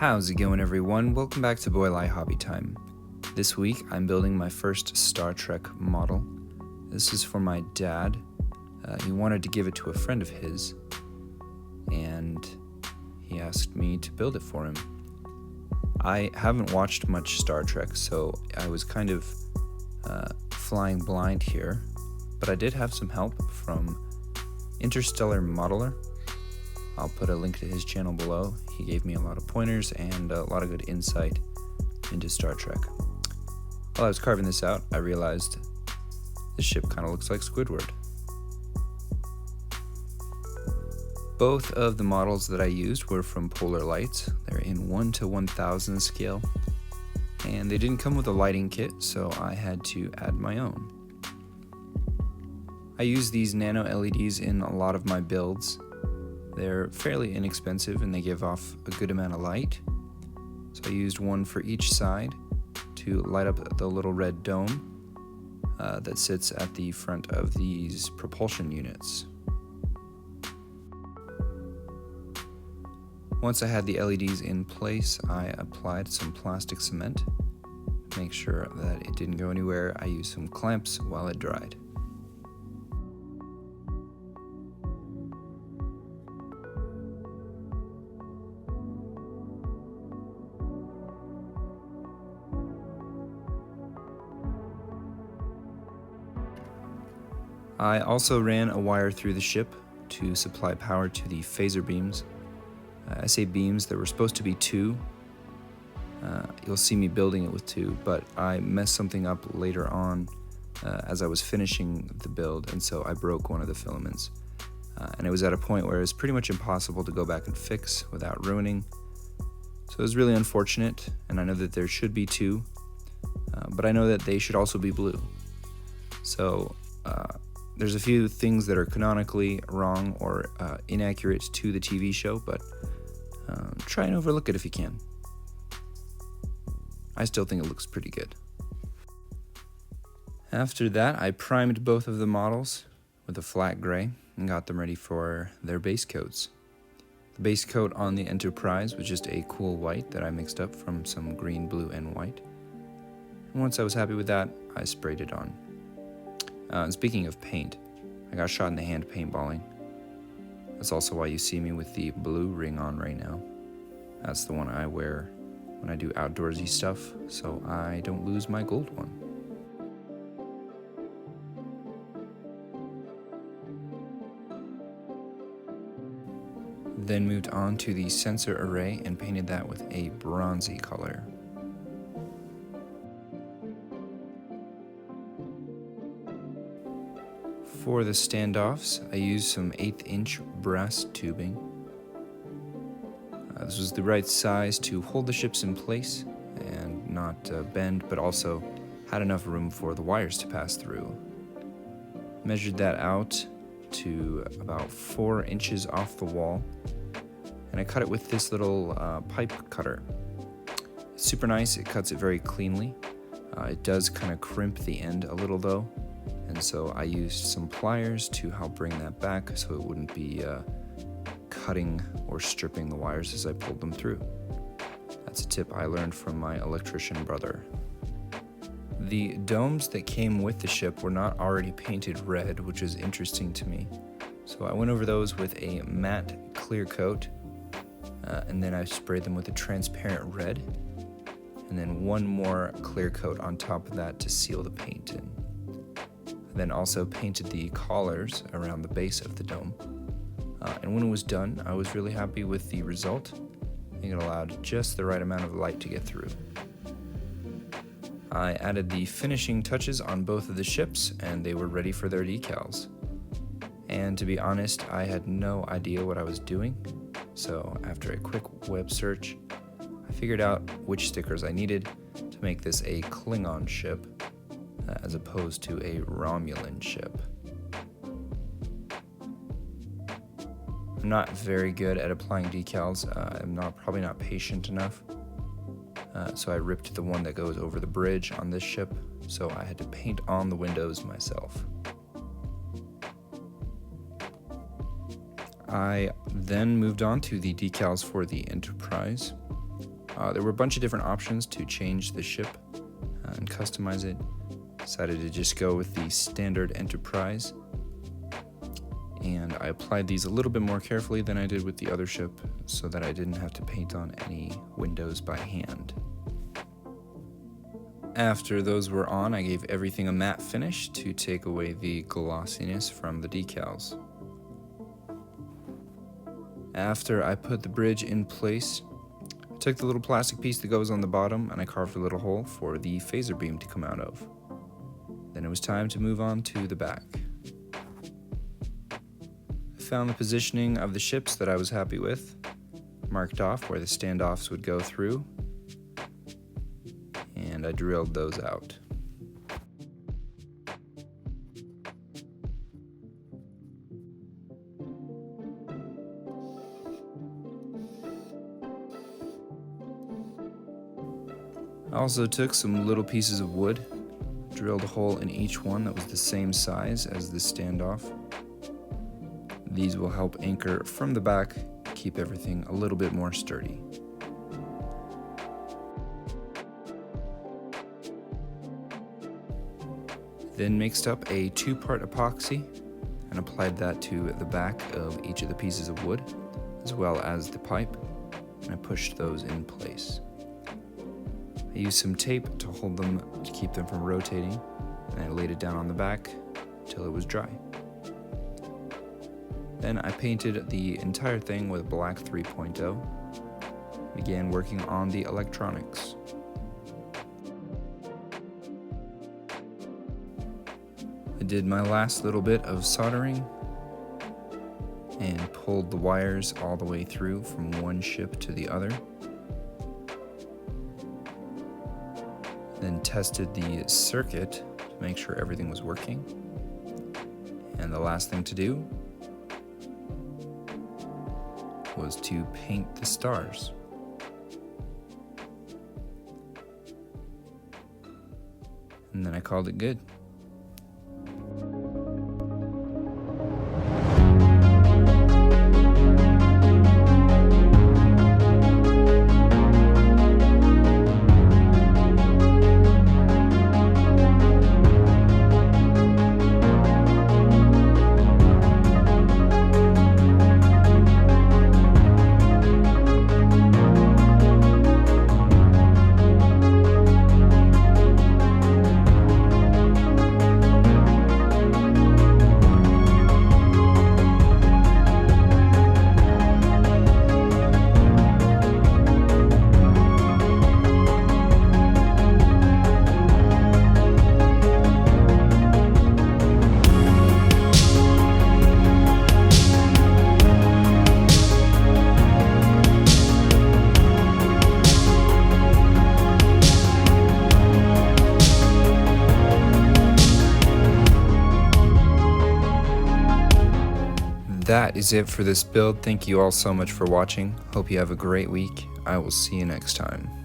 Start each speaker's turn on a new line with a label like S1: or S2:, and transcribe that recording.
S1: How's it going, everyone? Welcome back to Boylai Hobby Time. This week I'm building my first Star Trek model. This is for my dad. He wanted to give it to a friend of his, and he asked me to build it for him. I haven't watched much Star Trek, so I was kind of flying blind here, but I did have some help from Interstellar Modeler. I'll put a link to his channel below. He gave me a lot of pointers and a lot of good insight into Star Trek. While I was carving this out, I realized the ship kind of looks like Squidward. Both of the models that I used were from Polar Lights. They're in 1 to 1000 scale, and they didn't come with a lighting kit, so I had to add my own. I use these nano LEDs in a lot of my builds. They're fairly inexpensive and they give off a good amount of light. So I used one for each side to light up the little red dome that sits at the front of these propulsion units. Once I had the LEDs in place, I applied some plastic cement. To make sure that it didn't go anywhere, I used some clamps while it dried. I also ran a wire through the ship to supply power to the phaser beams. I say beams, there were supposed to be 2. You'll see me building it with 2, but I messed something up later on as I was finishing the build, and so I broke one of the filaments. And it was at a point where it was pretty much impossible to go back and fix without ruining. So it was really unfortunate, and I know that there should be 2, but I know that they should also be blue. So there's a few things that are canonically wrong or inaccurate to the TV show, but try and overlook it if you can. I still think it looks pretty good. After that, I primed both of the models with a flat gray and got them ready for their base coats. The base coat on the Enterprise was just a cool white that I mixed up from some green, blue, and white. And once I was happy with that, I sprayed it on. And speaking of paint, I got shot in the hand paintballing. That's also why you see me with the blue ring on right now. That's the one I wear when I do outdoorsy stuff, so I don't lose my gold one. Then moved on to the sensor array and painted that with a bronzy color. For the standoffs, I used some 1/8" brass tubing. This was the right size to hold the ships in place and not bend, but also had enough room for the wires to pass through. Measured that out to about 4 inches off the wall, and I cut it with this little pipe cutter. It's super nice, it cuts it very cleanly. It does kind of crimp the end a little though, and so I used some pliers to help bring that back so it wouldn't be cutting or stripping the wires as I pulled them through. That's a tip I learned from my electrician brother. The domes that came with the ship were not already painted red, which is interesting to me. So I went over those with a matte clear coat, and then I sprayed them with a transparent red, and then one more clear coat on top of that to seal the paint in. Then also painted the collars around the base of the dome. And when it was done, I was really happy with the result. I think it allowed just the right amount of light to get through. I added the finishing touches on both of the ships, and they were ready for their decals. And to be honest, I had no idea what I was doing. So after a quick web search, I figured out which stickers I needed to make this a Klingon ship, as opposed to a Romulan ship. I'm not very good at applying decals. I'm probably not patient enough. So I ripped the one that goes over the bridge on this ship, so I had to paint on the windows myself. I then moved on to the decals for the Enterprise. There were a bunch of different options to change the ship and customize it. Decided to just go with the standard Enterprise, and I applied these a little bit more carefully than I did with the other ship so that I didn't have to paint on any windows by hand. After those were on, I gave everything a matte finish to take away the glossiness from the decals. After I put the bridge in place, I took the little plastic piece that goes on the bottom and I carved a little hole for the phaser beam to come out of. Then it was time to move on to the back. I found the positioning of the ships that I was happy with, marked off where the standoffs would go through, and I drilled those out. I also took some little pieces of wood, drilled a hole in each one that was the same size as the standoff. These will help anchor from the back, keep everything a little bit more sturdy. Then mixed up a 2-part epoxy and applied that to the back of each of the pieces of wood, as well as the pipe, and I pushed those in place. I used some tape to hold them to keep them from rotating, and I laid it down on the back till it was dry. Then I painted the entire thing with black 3.0, began working on the electronics. I did my last little bit of soldering and pulled the wires all the way through from one ship to the other. Then tested the circuit to make sure everything was working. And the last thing to do was to paint the stars. And then I called it good. That is it for this build. Thank you all so much for watching. Hope you have a great week. I will see you next time.